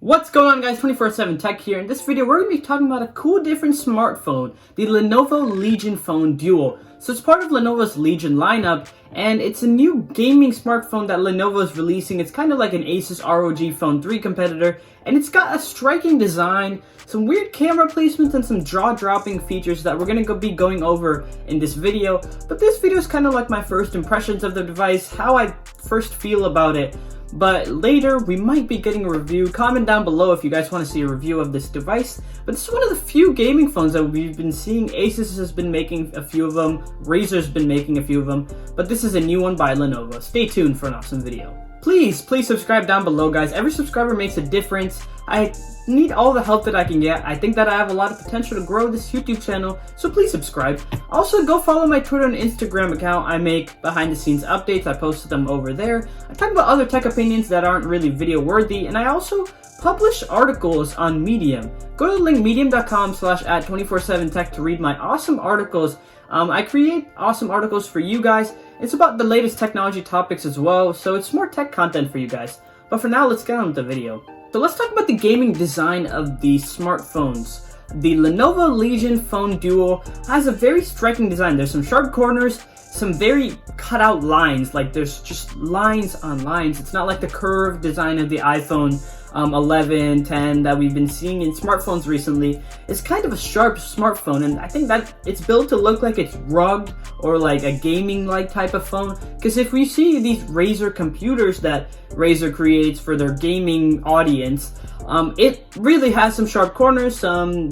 What's going on, guys? 24/7 Tech here. In this video, we're going to be talking about a cool different smartphone, the Lenovo Legion Phone Duel. So it's part of Lenovo's Legion lineup, and it's a new gaming smartphone that Lenovo is releasing. It's kind of like an ASUS ROG Phone 3 competitor, and it's got a striking design, some weird camera placements, and some jaw-dropping features that we're going to be going over in this video. But this video is kind of like my first impressions of the device, how I first feel about it. But later, we might be getting a review. Comment down below if you guys want to see a review of this device. But this is one of the few gaming phones that we've been seeing. ASUS has been making a few of them. Razer's been making a few of them. But this is a new one by Lenovo. Stay tuned for an awesome video. Please subscribe down below, guys. Every subscriber makes a difference. I need all the help that I can get. I think that I have a lot of potential to grow this YouTube channel, so please subscribe. Also, go follow my Twitter and Instagram account. I make behind the scenes updates. I post them over there. I talk about other tech opinions that aren't really video worthy, and I also publish articles on Medium. Go to the link medium.com/@247tech to read my awesome articles. I create awesome articles for you guys. It's about the latest technology topics as well, so it's more tech content for you guys. But for now, let's get on with the video. So let's talk about the gaming design of the smartphones. The Lenovo Legion Phone Duel has a very striking design. There's some sharp corners, some very cut out lines, like there's just lines on lines. It's not like the curved design of the iPhone 11, 10 that we've been seeing in smartphones recently. It's kind of a sharp smartphone, and I think that it's built to look like it's rugged or like a gaming-like type of phone. Because if we see these Razer computers that Razer creates for their gaming audience, it really has some sharp corners, some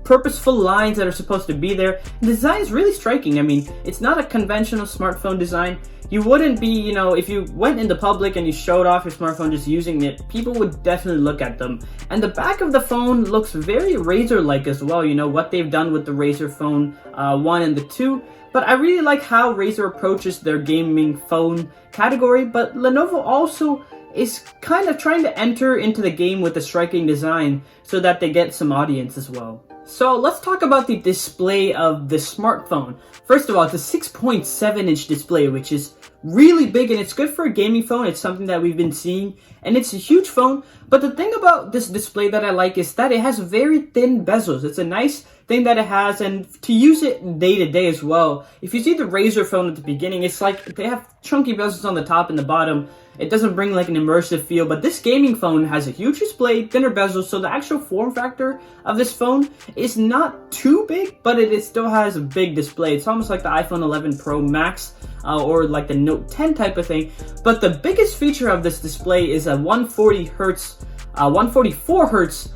purposeful lines that are supposed to be there. The design is really striking. I mean, it's not a conventional smartphone design. You wouldn't be, if you went into public and you showed off your smartphone just using it, people would definitely look at them. And the back of the phone looks very Razer-like as well, what they've done with the Razer Phone 1 and the 2. But I really like how Razer approaches their gaming phone category, but Lenovo also is kind of trying to enter into the game with a striking design so that they get some audience as well. So let's talk about the display of the smartphone. First of all, it's a 6.7-inch display, which is really big, and it's good for a gaming phone. It's something that we've been seeing, and it's a huge phone. But the thing about this display that I like is that it has very thin bezels. It's a nice thing that it has, and to use it day to day as well. If you see the Razer phone at the beginning, it's like they have chunky bezels on the top and the bottom. It doesn't bring like an immersive feel, but this gaming phone has a huge display, thinner bezels, so the actual form factor of this phone is not too big, but it still has a big display. It's almost like the iPhone 11 Pro Max or like the Note 10 type of thing. But the biggest feature of this display is a 144 hertz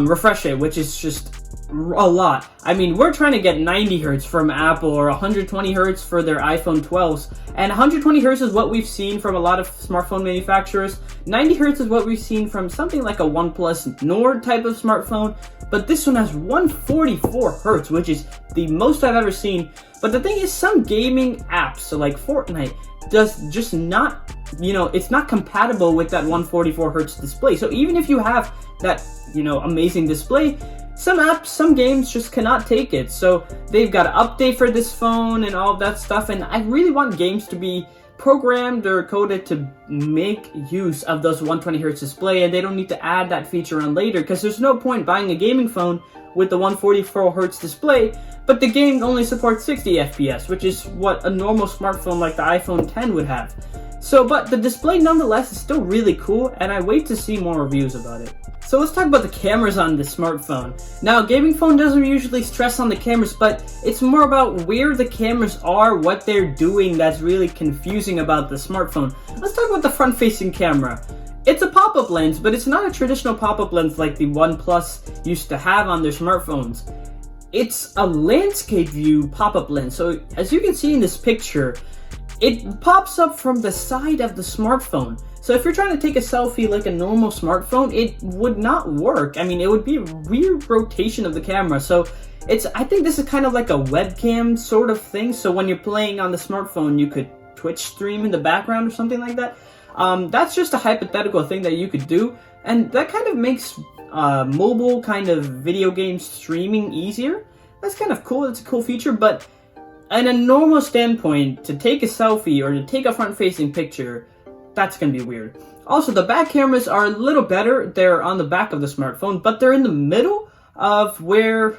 refresh rate, which is just a lot. I mean, we're trying to get 90 hertz from Apple or 120 hertz for their iPhone 12s. And 120 hertz is what we've seen from a lot of smartphone manufacturers. 90 hertz is what we've seen from something like a OnePlus Nord type of smartphone. But this one has 144 hertz, which is the most I've ever seen. But the thing is, some gaming apps, so like Fortnite, does just not, it's not compatible with that 144 hertz display. So even if you have that, amazing display, some apps, some games just cannot take it. So they've got an update for this phone and all of that stuff. And I really want games to be programmed or coded to make use of those 120 hertz display, and they don't need to add that feature on later, because there's no point buying a gaming phone with the 144 hertz display, but the game only supports 60 FPS, which is what a normal smartphone like the iPhone 10 would have. So, but the display nonetheless is still really cool, and I wait to see more reviews about it. So let's talk about the cameras on the smartphone. Now, a gaming phone doesn't usually stress on the cameras, but it's more about where the cameras are, what they're doing, that's really confusing about the smartphone. Let's talk about the front-facing camera. It's a pop-up lens, but it's not a traditional pop-up lens like the OnePlus used to have on their smartphones. It's a landscape view pop-up lens. So as you can see in this picture, it pops up from the side of the smartphone. So if you're trying to take a selfie like a normal smartphone, it would not work. I mean, it would be a weird rotation of the camera. So I think this is kind of like a webcam sort of thing. So when you're playing on the smartphone, you could Twitch stream in the background or something like that. That's just a hypothetical thing that you could do. And that kind of makes mobile kind of video game streaming easier. That's kind of cool. It's a cool feature, but in a normal standpoint, to take a selfie or to take a front-facing picture, that's going to be weird. Also, the back cameras are a little better. They're on the back of the smartphone, but they're in the middle of where,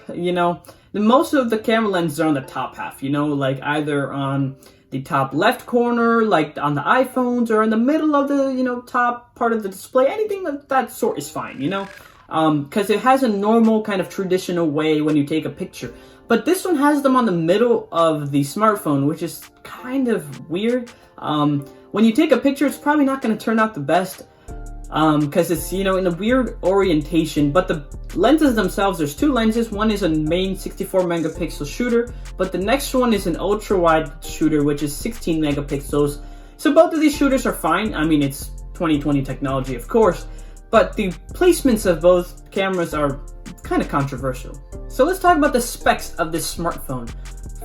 most of the camera lenses are on the top half, like either on the top left corner, like on the iPhones, or in the middle of the, top part of the display. Anything of that sort is fine, because it has a normal kind of traditional way when you take a picture. But this one has them on the middle of the smartphone, which is kind of weird. When you take a picture, it's probably not going to turn out the best because it's, in a weird orientation. But the lenses themselves, there's two lenses. One is a main 64 megapixel shooter, but the next one is an ultra wide shooter, which is 16 megapixels. So both of these shooters are fine. I mean, it's 2020 technology, of course, but the placements of both cameras are kind of controversial. So let's talk about the specs of this smartphone.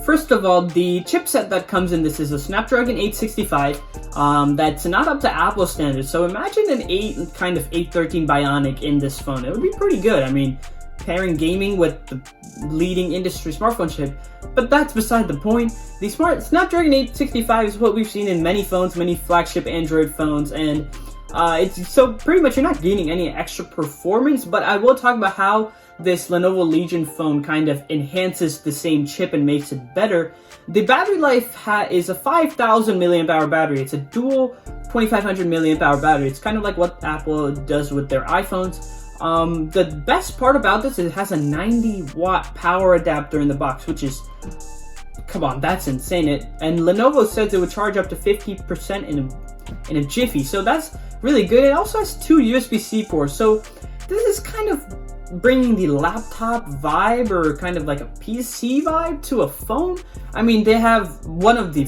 First of all, the chipset that comes in this is a Snapdragon 865. That's not up to Apple standards. So imagine an 813 Bionic in this phone. It would be pretty good. I mean, pairing gaming with the leading industry smartphone chip. But that's beside the point. The Snapdragon 865 is what we've seen in many phones, many flagship Android phones, and so pretty much you're not gaining any extra performance. But I will talk about how this Lenovo Legion phone kind of enhances the same chip and makes it better. The battery life is a 5,000 milliamp hour battery. It's a dual 2,500 milliamp hour battery. It's kind of like what Apple does with their iPhones. The best part about this is it has a 90-watt power adapter in the box, which is, come on, that's insane. And Lenovo says it would charge up to 50% in a jiffy, so that's really good. It also has two USB-C ports, so this is kind of bringing the laptop vibe or kind of like a PC vibe to a phone. I mean, they have one of the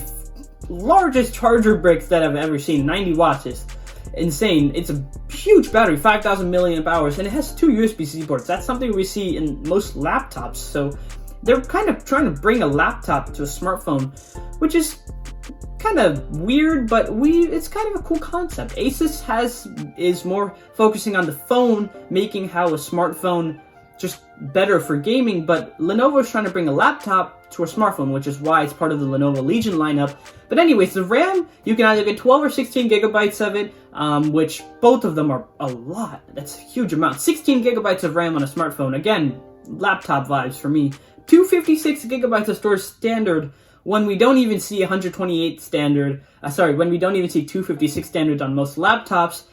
largest charger bricks that I've ever seen. 90 watts is insane. It's a huge battery, 5,000 milliamp hours, and it has two USB-C ports. That's something we see in most laptops. So they're kind of trying to bring a laptop to a smartphone, which is kind of weird, but it's kind of a cool concept. ASUS is more focusing on the phone, making how a smartphone just better for gaming, but Lenovo is trying to bring a laptop to a smartphone, which is why it's part of the Lenovo Legion lineup. But anyways, the RAM, you can either get 12 or 16 gigabytes of it, which both of them are a lot. That's a huge amount. 16 gigabytes of RAM on a smartphone. Again, laptop vibes for me. 256 gigabytes of storage standard, when we don't even see 128 standard, when we don't even see 256 standard on most laptops.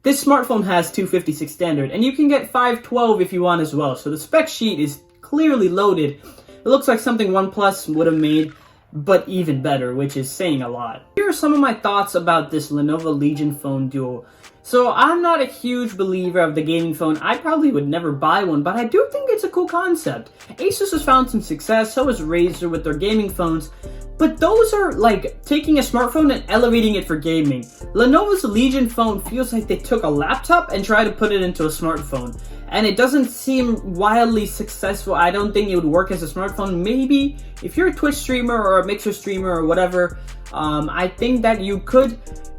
This smartphone has 256 standard, and you can get 512 if you want as well. So the spec sheet is clearly loaded. It looks like something OnePlus would have made, but even better, which is saying a lot. Here are some of my thoughts about this Lenovo Legion Phone Duel. So I'm not a huge believer of the gaming phone. I probably would never buy one, but I do think it's a cool concept. ASUS has found some success, so has Razer with their gaming phones, but those are like taking a smartphone and elevating it for gaming. Lenovo's Legion phone feels like they took a laptop and tried to put it into a smartphone, and it doesn't seem wildly successful. I don't think it would work as a smartphone. Maybe if you're a Twitch streamer or a Mixer streamer or whatever, I think that you could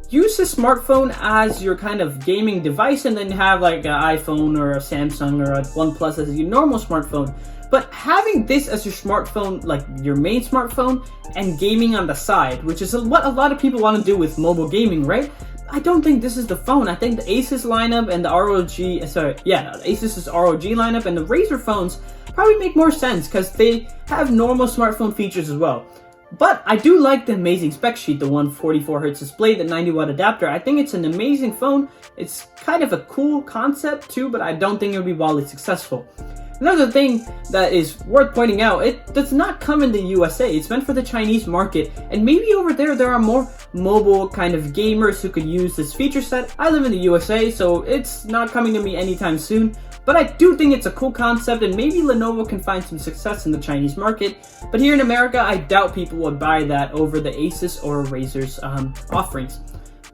use a smartphone as your kind of gaming device and then have like an iPhone or a Samsung or a OnePlus as your normal smartphone. But having this as your smartphone, like your main smartphone, and gaming on the side, which is what a lot of people want to do with mobile gaming, right? I don't think this is the phone. I think the Asus lineup and the Asus's ROG lineup and the Razer phones probably make more sense because they have normal smartphone features as well. But I do like the amazing spec sheet, the 144Hz display, the 90-watt adapter. I think it's an amazing phone. It's kind of a cool concept too, but I don't think it would be wildly successful. Another thing that is worth pointing out, it does not come in the USA. It's meant for the Chinese market, and maybe over there are more mobile kind of gamers who could use this feature set. I live in the USA, so it's not coming to me anytime soon, but I do think it's a cool concept, and maybe Lenovo can find some success in the Chinese market. But here in America, I doubt people would buy that over the Asus or Razer's offerings.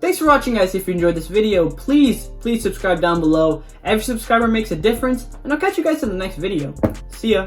Thanks for watching, guys. If you enjoyed this video, please subscribe down below. Every subscriber makes a difference, and I'll catch you guys in the next video. See ya.